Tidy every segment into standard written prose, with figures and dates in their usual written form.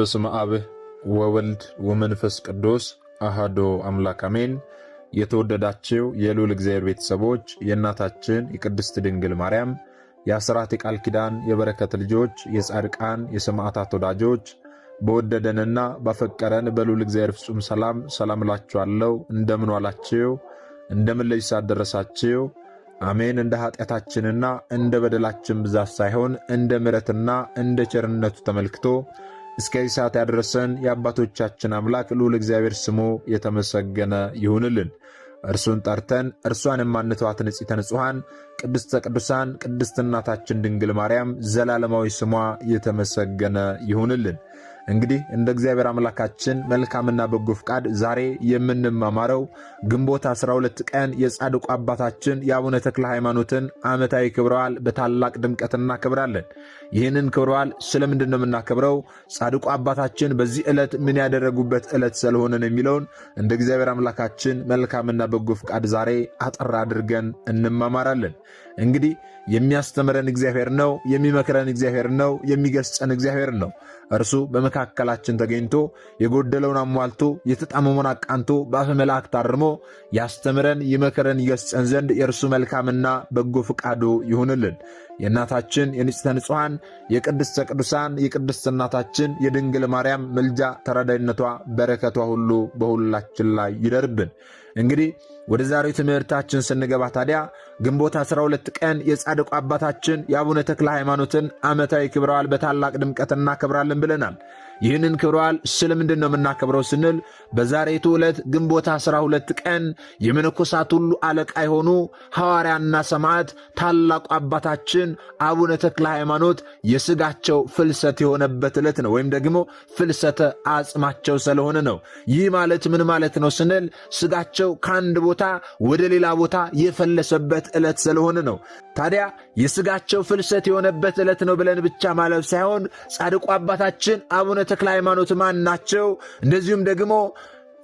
በስመ አብ ወወልድ ወመንፈስ ቅዱስ አሐዱ አምላክ አሜን። የተወደዳችሁ የልዑል እግዚአብሔር ቤተሰቦች የእናታችን የቅድስት ድንግል ማርያም የአስራት የቃል ኪዳን የበረከት ልጆች የጻድቃን የሰማዕታት ወዳጆች በወደደንና ባፈቀረን በልዑል እግዚአብሔር ፍጹም ሰላም እላችኋለሁ። እንደምን ዋላችሁ? እንደምን ለይሳ ደረሳችሁ? አሜን። እንደ ኃጢአታችንና እንደ በደላችን ብዛት ሳይሆን እንደ ምሕረትና እንደ ቸርነቱ ተመልክቶ እስከዚህ ሰዓት ያደረሰን የአባቶቻችን አምላክ ልዑል እግዚአብሔር ስሙ የተመሰገነ ይሁንልን። እርሱን ጠርተን እርሷን የማንተዋት ንጽሕተ ንጹሐን ቅድስተ ቅዱሳን ቅድስት እናታችን ድንግል ማርያም ዘላለማዊ ስሟ የተመሰገነ ይሁንልን። እንግዲህ እንደ እግዚአብሔር አምላካችን መልካምና በጎ ፍቃድ ዛሬ የምንማማረው ግንቦት 12 ቀን የጻድቁ አባታችን የአቡነ ተክለ ሃይማኖትን ዓመታዊ ክብረ በዓል በታላቅ ድምቀት እናከብራለን። ይህንን ክብረ በዓል ስለምንድን ነው የምናከብረው? ጻድቁ አባታችን በዚህ ዕለት ምን ያደረጉበት ዕለት ስለሆነ ነው የሚለውን እንደ እግዚአብሔር አምላካችን መልካምና በጎ ፍቃድ ዛሬ አጠር አድርገን እንማማራለን። እንግዲህ የሚያስተምረን እግዚአብሔር ነው፣ የሚመክረን እግዚአብሔር ነው፣ የሚገስጸን እግዚአብሔር ነው። እርሱ በመካከላችን ተገኝቶ የጎደለውን አሟልቶ የተጣመመውን አቃንቶ በአፈ መላእክት አርሞ ያስተምረን ይመክረን ይገስጸን ዘንድ የእርሱ መልካምና በጎ ፍቃዱ ይሁንልን። የእናታችን የንጽሕተ ንጹሐን የቅድስተ ቅዱሳን የቅድስት እናታችን የድንግል ማርያም ምልጃ ተራዳይነቷ በረከቷ ሁሉ በሁላችን ላይ ይደርብን። እንግዲህ ወደ ዛሬው ትምህርታችን ስንገባ ታዲያ ግንቦት 12 ቀን የጻድቁ አባታችን የአቡነ ተክለ ሃይማኖትን ዓመታዊ ክብረ በዓል በታላቅ ድምቀት እናከብራለን ብለናል። ይህንን ክብረ በዓል ስለምንድን ነው የምናከብረው ስንል በዛሬቱ ዕለት ግንቦት 12 ቀን የመነኮሳት ሁሉ አለቃ የሆኑ ሐዋርያና ሰማዕት ታላቁ አባታችን አቡነ ተክለ ሃይማኖት የሥጋቸው ፍልሰት የሆነበት ዕለት ነው፣ ወይም ደግሞ ፍልሰተ አጽማቸው ስለሆነ ነው። ይህ ማለት ምን ማለት ነው ስንል ሥጋቸው ከአንድ ቦታ ወደ ሌላ ቦታ የፈለሰበት ዕለት ስለሆነ ነው። ታዲያ የሥጋቸው ፍልሰት የሆነበት ዕለት ነው ብለን ብቻ ማለፍ ሳይሆን ጻድቁ አባታችን አቡነ ተክለ ሃይማኖት ማን ናቸው? እንደዚሁም ደግሞ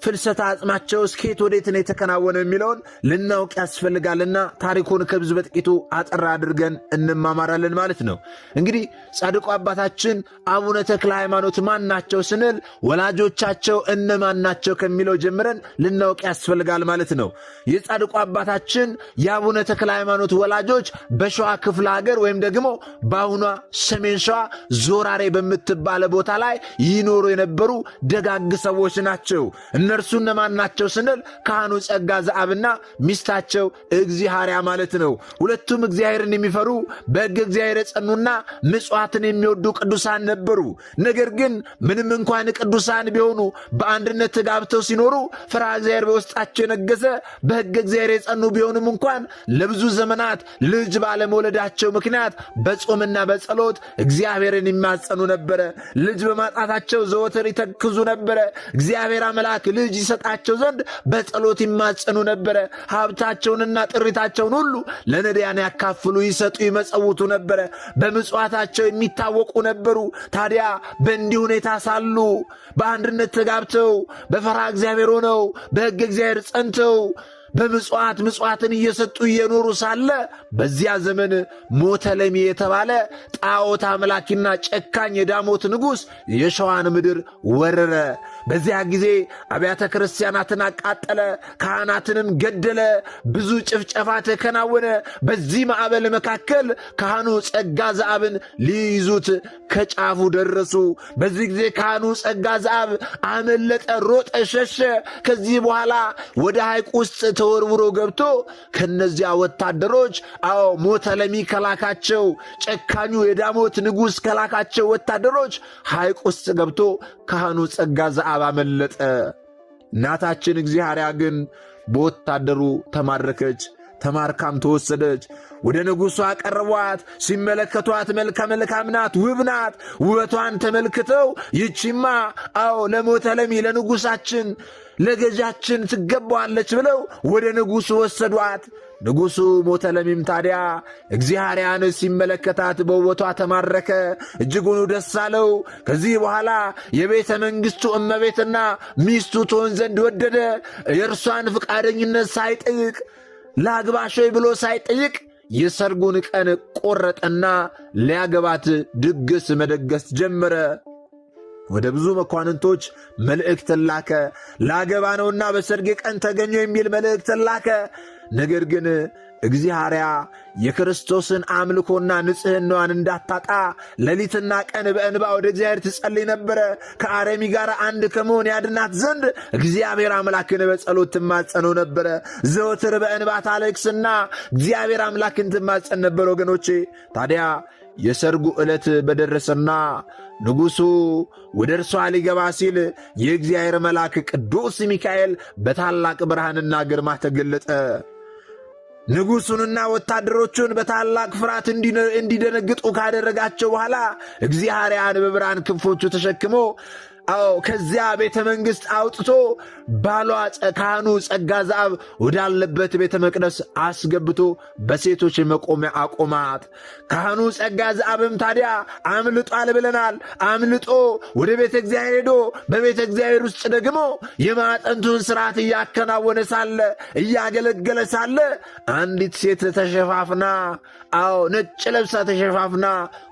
ፍልሰተ አጽማቸው እስከየት ወዴት ነው የተከናወነው የሚለውን ልናውቅ ያስፈልጋልና ታሪኩን ከብዙ በጥቂቱ አጠር አድርገን እንማማራለን ማለት ነው። እንግዲህ ጻድቁ አባታችን አቡነ ተክለ ሃይማኖት ማን ናቸው ስንል ወላጆቻቸው እነማን ናቸው ከሚለው ጀምረን ልናውቅ ያስፈልጋል ማለት ነው። የጻድቁ አባታችን የአቡነ ተክለ ሃይማኖት ወላጆች በሸዋ ክፍለ ሀገር ወይም ደግሞ በአሁኗ ሰሜን ሸዋ ዞራሬ በምትባለ ቦታ ላይ ይኖሩ የነበሩ ደጋግ ሰዎች ናቸው። እነርሱ እነማን ናቸው ስንል ካህኑ ጸጋ ዘአብና ሚስታቸው እግዚአርያ ማለት ነው። ሁለቱም እግዚአብሔርን የሚፈሩ በሕገ እግዚአብሔር የጸኑና ምጽዋትን የሚወዱ ቅዱሳን ነበሩ። ነገር ግን ምንም እንኳን ቅዱሳን ቢሆኑ በአንድነት ተጋብተው ሲኖሩ ፍርሃተ እግዚአብሔር በውስጣቸው የነገሰ በሕገ እግዚአብሔር የጸኑ ቢሆንም እንኳን ለብዙ ዘመናት ልጅ ባለመውለዳቸው ምክንያት በጾምና በጸሎት እግዚአብሔርን ይማጸኑ ነበረ። ልጅ በማጣታቸው ዘወትር ይተክዙ ነበረ። እግዚአብሔር አምላክ ልጅ ይሰጣቸው ዘንድ በጸሎት ይማጸኑ ነበረ። ሀብታቸውንና ጥሪታቸውን ሁሉ ለነዳያን ያካፍሉ፣ ይሰጡ፣ ይመጸውቱ ነበረ። በምጽዋታቸው የሚታወቁ ነበሩ። ታዲያ በእንዲህ ሁኔታ ሳሉ በአንድነት ተጋብተው በፈርሃ እግዚአብሔር ሆነው በሕገ እግዚአብሔር ጸንተው ምጽዋትን እየሰጡ እየኖሩ ሳለ በዚያ ዘመን ሞተለሚ የተባለ ጣዖት አምላኪና ጨካኝ የዳሞት ንጉሥ የሸዋን ምድር ወረረ። በዚያ ጊዜ አብያተ ክርስቲያናትን አቃጠለ፣ ካህናትንም ገደለ፣ ብዙ ጭፍጨፋ ተከናወነ። በዚህ ማዕበል መካከል ካህኑ ጸጋ ዘአብን ሊይዙት ከጫፉ ደረሱ። በዚህ ጊዜ ካህኑ ጸጋ ዘአብ አመለጠ፣ ሮጠ፣ ሸሸ። ከዚህ በኋላ ወደ ሐይቅ ውስጥ ተወርውሮ ገብቶ ከነዚያ ወታደሮች ሞተለሚ ከላካቸው ጨካኙ የዳሞት ንጉሥ ከላካቸው ወታደሮች ሐይቅ ውስጥ ገብቶ ካህኑ ጸጋ ዘአብ አመለጠ። እናታችን እግዚአርያ ግን በወታደሩ ተማረከች፣ ተማርካም ተወሰደች። ወደ ንጉሡ አቀረቧት። ሲመለከቷት መልካም ናት፣ ውብ ናት። ውበቷን ተመልክተው ይቺማ ለሞተለሚ ለንጉሣችን ለገዣችን ትገባዋለች ብለው ወደ ንጉሡ ወሰዷት። ንጉሡ ሞተለሚም ታዲያ እግዚአርያን ሲመለከታት በውበቷ ተማረከ፣ እጅጉን ደስ አለው። ከዚህ በኋላ የቤተ መንግሥቱ እመቤትና ሚስቱ ትሆን ዘንድ ወደደ። የእርሷን ፈቃደኝነት ሳይጠይቅ ላግባሾይ ብሎ ሳይጠይቅ የሰርጉን ቀን ቆረጠና ሊያገባት ድግስ መደገስ ጀመረ። ወደ ብዙ መኳንንቶች መልእክትን ላከ። ላገባ ነውና በሰርጌ ቀን ተገኙ የሚል መልእክትን ላከ። ነገር ግን እግዚአርያ የክርስቶስን አምልኮና ንጽሕናዋን እንዳታጣ ሌሊትና ቀን በእንባ ወደ እግዚአብሔር ትጸልይ ነበረ። ከአረሚ ጋር አንድ ከመሆን ያድናት ዘንድ እግዚአብሔር አምላክን በጸሎት ትማጸነው ነበረ። ዘወትር በእንባ ታለቅስና እግዚአብሔር አምላክን ትማጸን ነበር። ወገኖቼ ታዲያ የሰርጉ ዕለት በደረሰና ንጉሡ ወደ እርሷ ሊገባ ሲል የእግዚአብሔር መልአክ ቅዱስ ሚካኤል በታላቅ ብርሃንና ግርማ ተገለጠ። ንጉሡንና ወታደሮቹን በታላቅ ፍርሃት እንዲደነግጡ ካደረጋቸው በኋላ እግዚአብሔርን በብርሃን ክንፎቹ ተሸክሞ ከዚያ ቤተ መንግሥት አውጥቶ ባሏ ካህኑ ጸጋ ዘአብ ወዳለበት ቤተ መቅደስ አስገብቶ በሴቶች መቆሚያ አቆማት። ካህኑ ጸጋ ዘአብም ታዲያ አምልጧል ብለናል። አምልጦ ወደ ቤተ እግዚአብሔር ሄዶ በቤተ እግዚአብሔር ውስጥ ደግሞ የማዕጠንቱን ሥርዓት እያከናወነ ሳለ እያገለገለ ሳለ አንዲት ሴት ተሸፋፍና ነጭ ለብሳ ተሸፋፍና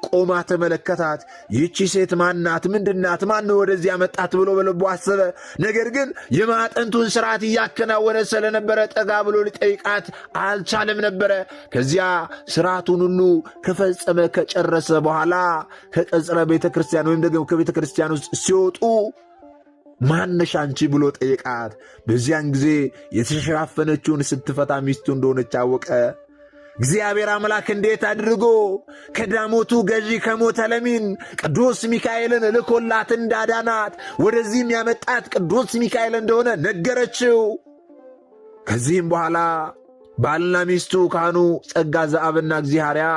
ቆማ ተመለከታት። ይህቺ ሴት ማናት? ምንድናት? ማን ወደዚህ ያመጣት ብሎ በልቡ አሰበ። ነገር ግን የማዕጠንቱን ሥርዓት እያከናወነ ስለነበረ ጠጋ ብሎ ሊጠይቃት አልቻለም ነበረ። ከዚያ ሥርዓቱን ሁሉ ከፈጸመ ከጨረሰ በኋላ ከቀጽረ ቤተ ክርስቲያን ወይም ደግሞ ከቤተ ክርስቲያን ውስጥ ሲወጡ ማነሽ አንቺ ብሎ ጠይቃት። በዚያን ጊዜ የተሸፋፈነችውን ስትፈታ ሚስቱ እንደሆነች አወቀ። እግዚአብሔር አምላክ እንዴት አድርጎ ከዳሞቱ ገዢ ከሞተ ለሚን ቅዱስ ሚካኤልን ልኮላት እንዳዳናት ወደዚህም ያመጣት ቅዱስ ሚካኤል እንደሆነ ነገረችው። ከዚህም በኋላ ባልና ሚስቱ ካህኑ ጸጋ ዘአብና እግዚአርያ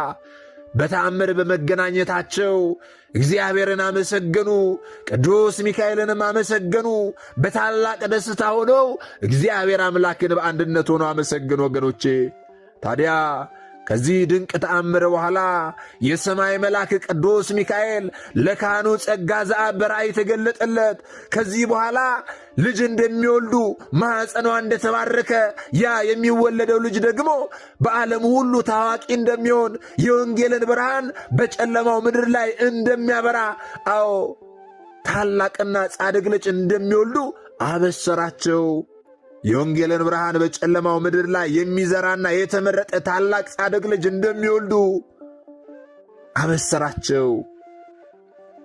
በተአምር በመገናኘታቸው እግዚአብሔርን አመሰገኑ፣ ቅዱስ ሚካኤልንም አመሰገኑ። በታላቅ ደስታ ሆነው እግዚአብሔር አምላክን በአንድነት ሆነው አመሰገኑ። ወገኖቼ ታዲያ ከዚህ ድንቅ ተአምር በኋላ የሰማይ መልአክ ቅዱስ ሚካኤል ለካህኑ ጸጋ ዘአብ በራእይ ተገለጠለት። ከዚህ በኋላ ልጅ እንደሚወልዱ ማኅፀኗ እንደተባረከ ያ የሚወለደው ልጅ ደግሞ በዓለም ሁሉ ታዋቂ እንደሚሆን የወንጌልን ብርሃን በጨለማው ምድር ላይ እንደሚያበራ ታላቅና ጻድቅ ልጅ እንደሚወልዱ አበሰራቸው። የወንጌልን ብርሃን በጨለማው ምድር ላይ የሚዘራና የተመረጠ ታላቅ ጻድቅ ልጅ እንደሚወልዱ አበሰራቸው።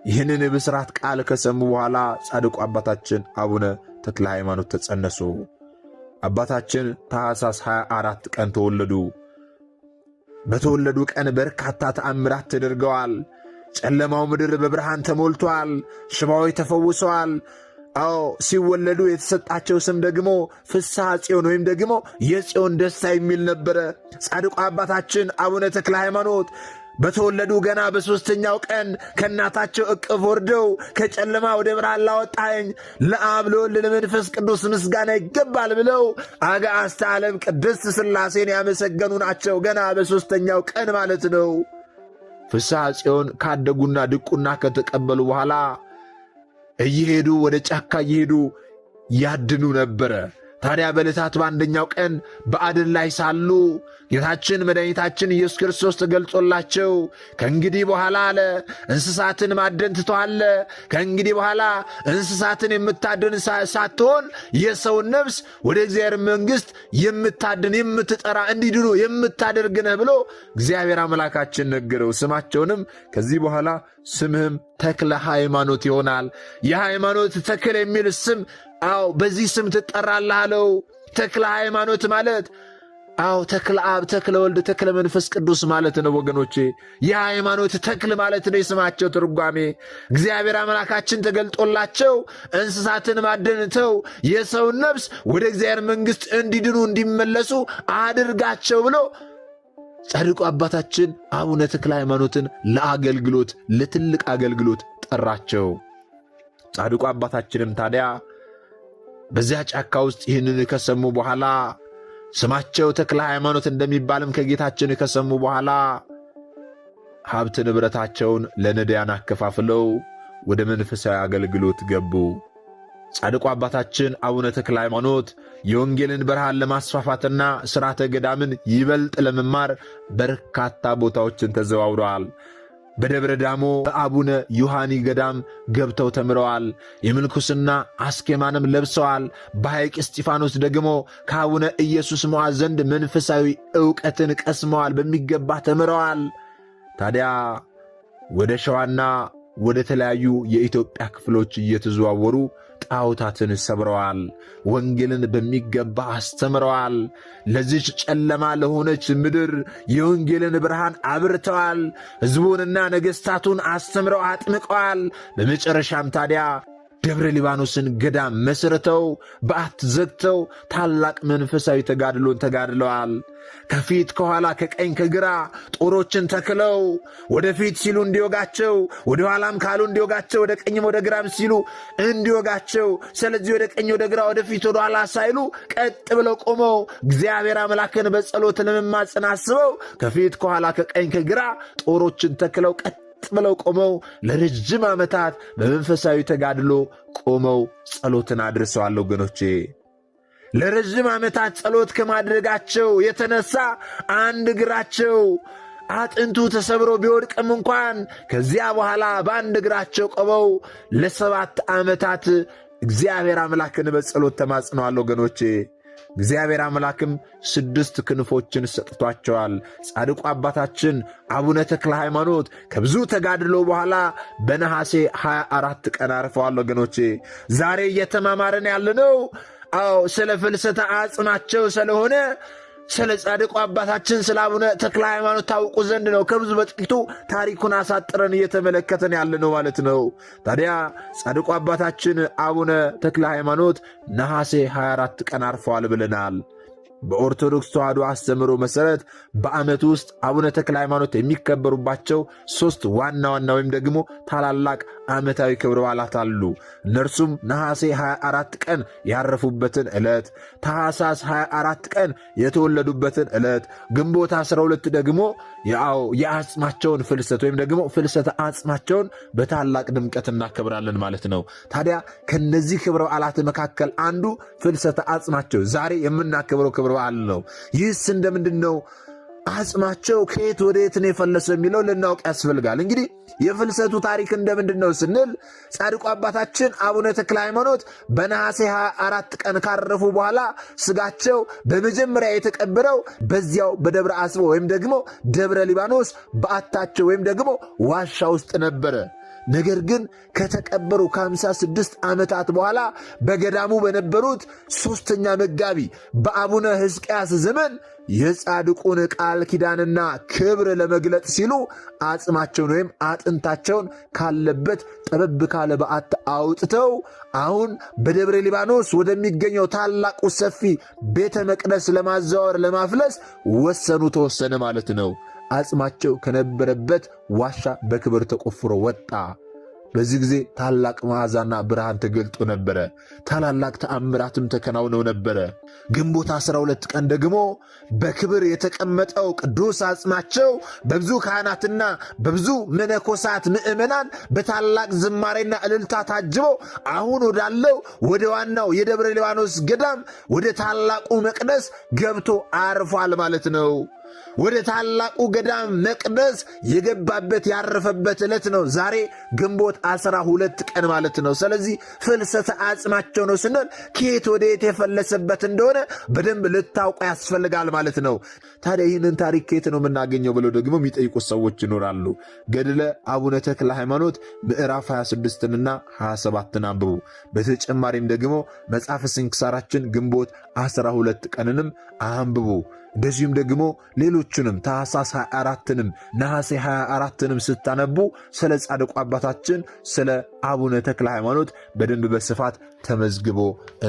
ይህንን ብስራት ቃል ከሰሙ በኋላ ጻድቁ አባታችን አቡነ ተክለ ሃይማኖት ተጸነሱ። አባታችን ታኅሳስ 24 ቀን ተወለዱ። በተወለዱ ቀን በርካታ ተአምራት ተደርገዋል። ጨለማው ምድር በብርሃን ተሞልቷል። ሽባዎች ተፈውሰዋል። ሲወለዱ የተሰጣቸው ስም ደግሞ ፍስሐ ጽዮን ወይም ደግሞ የጽዮን ደስታ የሚል ነበረ። ጻድቁ አባታችን አቡነ ተክለ ሃይማኖት በተወለዱ ገና በሦስተኛው ቀን ከእናታቸው እቅፍ ወርደው ከጨለማ ወደ ብርሃን ላወጣኸኝ ለአብ ለወልድ ለመንፈስ ቅዱስ ምስጋና ይገባል ብለው አጋዕዝተ ዓለም ቅድስት ሥላሴን ያመሰገኑ ናቸው። ገና በሦስተኛው ቀን ማለት ነው። ፍስሐ ጽዮን ካደጉና ድቁና ከተቀበሉ በኋላ እየሄዱ ወደ ጫካ እየሄዱ ያድኑ ነበረ። ታዲያ በዕለታት በአንደኛው ቀን በአድን ላይ ሳሉ ጌታችን መድኃኒታችን ኢየሱስ ክርስቶስ ተገልጾላቸው ከእንግዲህ በኋላ አለ እንስሳትን ማደን ትተዋል። ከእንግዲህ በኋላ እንስሳትን የምታድን ሳትሆን የሰውን ነፍስ ወደ እግዚአብሔር መንግሥት የምታድን የምትጠራ እንዲድኑ የምታደርግ ነህ ብሎ እግዚአብሔር አምላካችን ነገረው። ስማቸውንም ከዚህ በኋላ ስምህም ተክለ ሃይማኖት ይሆናል። የሃይማኖት ተክል የሚል ስም በዚህ ስም ትጠራለህ አለው። ተክለ ሃይማኖት ማለት ተክለ አብ፣ ተክለ ወልድ፣ ተክለ መንፈስ ቅዱስ ማለት ነው። ወገኖቼ የሃይማኖት ተክል ማለት ነው የስማቸው ትርጓሜ። እግዚአብሔር አምላካችን ተገልጦላቸው እንስሳትን ማደንተው የሰውን ነፍስ ወደ እግዚአብሔር መንግሥት እንዲድኑ እንዲመለሱ አድርጋቸው ብሎ ጻድቁ አባታችን አቡነ ተክለ ሃይማኖትን ለአገልግሎት ለትልቅ አገልግሎት ጠራቸው። ጻድቁ አባታችንም ታዲያ በዚያ ጫካ ውስጥ ይህንን ከሰሙ በኋላ ስማቸው ተክለ ሃይማኖት እንደሚባልም ከጌታችን ከሰሙ በኋላ ሀብት ንብረታቸውን ለነዳያን አከፋፍለው ወደ መንፈሳዊ አገልግሎት ገቡ። ጻድቁ አባታችን አቡነ ተክለ ሃይማኖት የወንጌልን ብርሃን ለማስፋፋትና ሥርዓተ ገዳምን ይበልጥ ለመማር በርካታ ቦታዎችን ተዘዋውረዋል። በደብረ ዳሞ በአቡነ ዮሐኒ ገዳም ገብተው ተምረዋል። የምንኩስና አስኬማንም ለብሰዋል። በሐይቅ እስጢፋኖስ ደግሞ ከአቡነ ኢየሱስ ሞዓ ዘንድ መንፈሳዊ ዕውቀትን ቀስመዋል፣ በሚገባ ተምረዋል። ታዲያ ወደ ሸዋና ወደ ተለያዩ የኢትዮጵያ ክፍሎች እየተዘዋወሩ ጣዖታትን ሰብረዋል። ወንጌልን በሚገባ አስተምረዋል። ለዚች ጨለማ ለሆነች ምድር የወንጌልን ብርሃን አብርተዋል። ሕዝቡንና ነገሥታቱን አስተምረው አጥምቀዋል። በመጨረሻም ታዲያ ደብረ ሊባኖስን ገዳም መስርተው በዓት ዘግተው ታላቅ መንፈሳዊ ተጋድሎን ተጋድለዋል። ከፊት ከኋላ ከቀኝ ከግራ ጦሮችን ተክለው ወደፊት ሲሉ እንዲወጋቸው፣ ወደ ኋላም ካሉ እንዲወጋቸው፣ ወደ ቀኝም ወደ ግራም ሲሉ እንዲወጋቸው። ስለዚህ ወደ ቀኝ ወደ ግራ ወደፊት ወደ ኋላ ሳይሉ ቀጥ ብለው ቆመው እግዚአብሔር አምላክን በጸሎት ለመማፀን አስበው ከፊት ከኋላ ከቀኝ ከግራ ጦሮችን ተክለው ቀጥ ብለው ቆመው ለረጅም ዓመታት በመንፈሳዊ ተጋድሎ ቆመው ጸሎትን አድርሰዋል። ወገኖቼ ለረጅም ዓመታት ጸሎት ከማድረጋቸው የተነሳ አንድ እግራቸው አጥንቱ ተሰብሮ ቢወድቅም እንኳን ከዚያ በኋላ በአንድ እግራቸው ቆመው ለ7 ዓመታት እግዚአብሔር አምላክን በጸሎት ተማጽነዋል። ወገኖቼ እግዚአብሔር አምላክም 6 ክንፎችን ሰጥቷቸዋል። ጻድቁ አባታችን አቡነ ተክለ ሃይማኖት ከብዙ ተጋድሎ በኋላ በነሐሴ 24 ቀን አርፈዋል። ወገኖቼ ዛሬ እየተማማርን ያለነው ስለ ፍልሰተ አጽማቸው ስለሆነ ስለ ጻድቁ አባታችን ስለ አቡነ ተክለ ሃይማኖት ታውቁ ዘንድ ነው። ከብዙ በጥቂቱ ታሪኩን አሳጥረን እየተመለከተን ያለነው ማለት ነው። ታዲያ ጻድቁ አባታችን አቡነ ተክለ ሃይማኖት ነሐሴ 24 ቀን አርፈዋል ብለናል። በኦርቶዶክስ ተዋሕዶ አስተምህሮ መሠረት በዓመት ውስጥ አቡነ ተክለ ሃይማኖት የሚከበሩባቸው 3 ዋና ዋና ወይም ደግሞ ታላላቅ ዓመታዊ ክብረ በዓላት አሉ። እነርሱም ነሐሴ 24 ቀን ያረፉበትን ዕለት፣ ታኅሳስ 24 ቀን የተወለዱበትን ዕለት፣ ግንቦት 12 ደግሞ የአጽማቸውን ፍልሰት ወይም ደግሞ ፍልሰተ አጽማቸውን በታላቅ ድምቀት እናከብራለን ማለት ነው። ታዲያ ከነዚህ ክብረ በዓላት መካከል አንዱ ፍልሰተ አጽማቸው ዛሬ የምናከብረው ክብረ በዓል ነው። ይህስ እንደምንድን ነው? አጽማቸው ከየት ወደ የት ነው የፈለሰው የሚለው ልናውቅ ያስፈልጋል። እንግዲህ የፍልሰቱ ታሪክ እንደምንድን ነው ስንል ጻድቁ አባታችን አቡነ ተክለ ሃይማኖት በነሐሴ 24 ቀን ካረፉ በኋላ ስጋቸው በመጀመሪያ የተቀበረው በዚያው በደብረ አስቦ ወይም ደግሞ ደብረ ሊባኖስ በዓታቸው ወይም ደግሞ ዋሻ ውስጥ ነበረ። ነገር ግን ከተቀበሩ ከ56 ዓመታት በኋላ በገዳሙ በነበሩት 3ኛ መጋቢ በአቡነ ሕዝቅያስ ዘመን የጻድቁን ቃል ኪዳንና ክብር ለመግለጥ ሲሉ አጽማቸውን ወይም አጥንታቸውን ካለበት ጠበብ ካለ በዓት አውጥተው አሁን በደብረ ሊባኖስ ወደሚገኘው ታላቁ ሰፊ ቤተ መቅደስ ለማዛወር ለማፍለስ ተወሰነ ማለት ነው። አጽማቸው ከነበረበት ዋሻ በክብር ተቆፍሮ ወጣ። በዚህ ጊዜ ታላቅ መዓዛና ብርሃን ተገልጦ ነበረ። ታላላቅ ተአምራትም ተከናውነው ነበረ። ግንቦት 12 ቀን ደግሞ በክብር የተቀመጠው ቅዱስ አጽማቸው በብዙ ካህናትና በብዙ መነኮሳት ምዕመናን በታላቅ ዝማሬና እልልታ ታጅበው አሁን ወዳለው ወደ ዋናው የደብረ ሊባኖስ ገዳም ወደ ታላቁ መቅደስ ገብቶ አርፏል ማለት ነው። ወደ ታላቁ ገዳም መቅደስ የገባበት ያረፈበት ዕለት ነው ዛሬ ግንቦት 12 ቀን ማለት ነው። ስለዚህ ፍልሰተ አጽማቸው ነው ስንል ከየት ወደ የት የፈለሰበት እንደሆነ በደንብ ልታውቁ ያስፈልጋል ማለት ነው። ታዲያ ይህንን ታሪክ ከየት ነው የምናገኘው ብለው ደግሞ የሚጠይቁት ሰዎች ይኖራሉ። ገድለ አቡነ ተክለ ሃይማኖት ምዕራፍ 26ና 27ን አንብቡ። በተጨማሪም ደግሞ መጽሐፈ ስንክሳራችን ግንቦት 12 ቀንንም አንብቡ። እንደዚሁም ደግሞ ሌሎቹንም ታኅሳስ 24ንም ነሐሴ 24ንም ስታነቡ ስለ ጻድቁ አባታችን ስለ አቡነ ተክለ ሃይማኖት በደንብ በስፋት ተመዝግቦ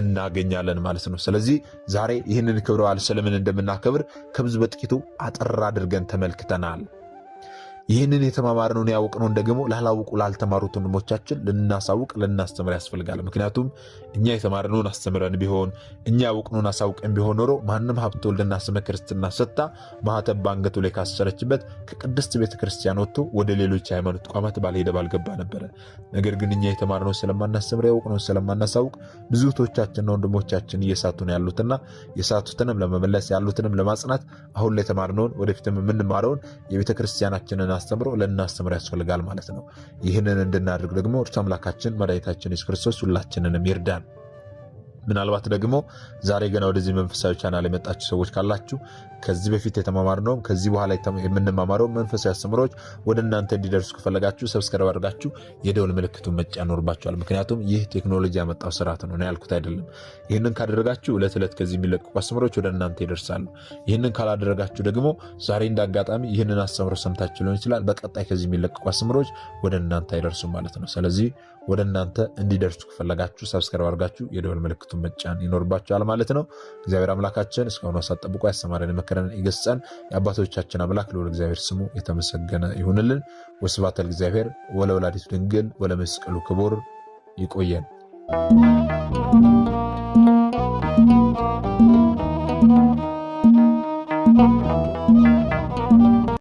እናገኛለን ማለት ነው። ስለዚህ ዛሬ ይህንን ክብረ በዓል ስለምን እንደምናከብር ከብዙ በጥቂቱ አጠር አድርገን ተመልክተናል። ይህንን የተማማርነውን ያውቅነውን ደግሞ ላላውቁ ላልተማሩት ወንድሞቻችን ልናሳውቅ ልናስተምር ያስፈልጋል። ምክንያቱም እኛ የተማርነውን አስተምረን ቢሆን እኛ ያውቅነውን አሳውቀን ቢሆን ኖሮ ማንም ሀብተ ወልድና ስመ ክርስትና ሰጥታ ማኅተብ በአንገቱ ላይ ካሰረችበት ከቅድስት ቤተ ክርስቲያን ወጥቶ ወደ ሌሎች ሃይማኖት ተቋማት ባልሄደ ባልገባ ነበረ። ነገር ግን እኛ የተማርነውን ስለማናስተምር ያውቅነውን ስለማናሳውቅ ብዙ እህቶቻችንና ወንድሞቻችን እየሳቱ ነው ያሉትና የሳቱትንም ለመመለስ ያሉትንም ለማጽናት አሁን ላይ የተማርነውን ወደፊትም የምንማረውን የቤተ ክርስቲያናችንን አስተምሮ ለናስተምር ያስፈልጋል ማለት ነው። ይህንን እንድናደርግ ደግሞ እርሱ አምላካችን መድኃኒታችን ኢየሱስ ክርስቶስ ሁላችንንም ይርዳን። ምናልባት ደግሞ ዛሬ ገና ወደዚህ መንፈሳዊ ቻናል የመጣችሁ ሰዎች ካላችሁ ከዚህ በፊት የተማማርነው ከዚህ በኋላ የምንማማረው መንፈሳዊ አስተምሮች ወደ እናንተ እንዲደርሱ ከፈለጋችሁ ሰብስክራይብ አድርጋችሁ የደውል ምልክቱን መጫን ይኖርባችኋል። ምክንያቱም ይህ ቴክኖሎጂ ያመጣው ስርዓት ነው ያልኩት አይደለም። ይህንን ካደረጋችሁ ዕለት ዕለት ከዚህ የሚለቀቁ አስተምሮች ወደ እናንተ ይደርሳሉ። ይህንን ካላደረጋችሁ ደግሞ ዛሬ እንዳጋጣሚ ይህንን አስተምሮ ሰምታችሁ ሊሆን ይችላል፣ በቀጣይ ከዚህ የሚለቀቁ አስተምሮች ወደ እናንተ አይደርሱም ማለት ነው። ስለዚህ ወደ እናንተ እንዲደርሱ ከፈለጋችሁ ሰብስክራይብ አድርጋችሁ የደውል ምልክቱን መጫን ይኖርባችኋል ማለት ነው። እግዚአብሔር አምላካችን እስካሁን ሰዓት ጠብቆ ያስተማረን የመከረን ይገስጸን። የአባቶቻችን አምላክ ልዑል እግዚአብሔር ስሙ የተመሰገነ ይሁንልን። ወስብሐት ለእግዚአብሔር ወለወላዲቱ ድንግል ወለመስቀሉ ክቡር። ይቆየን።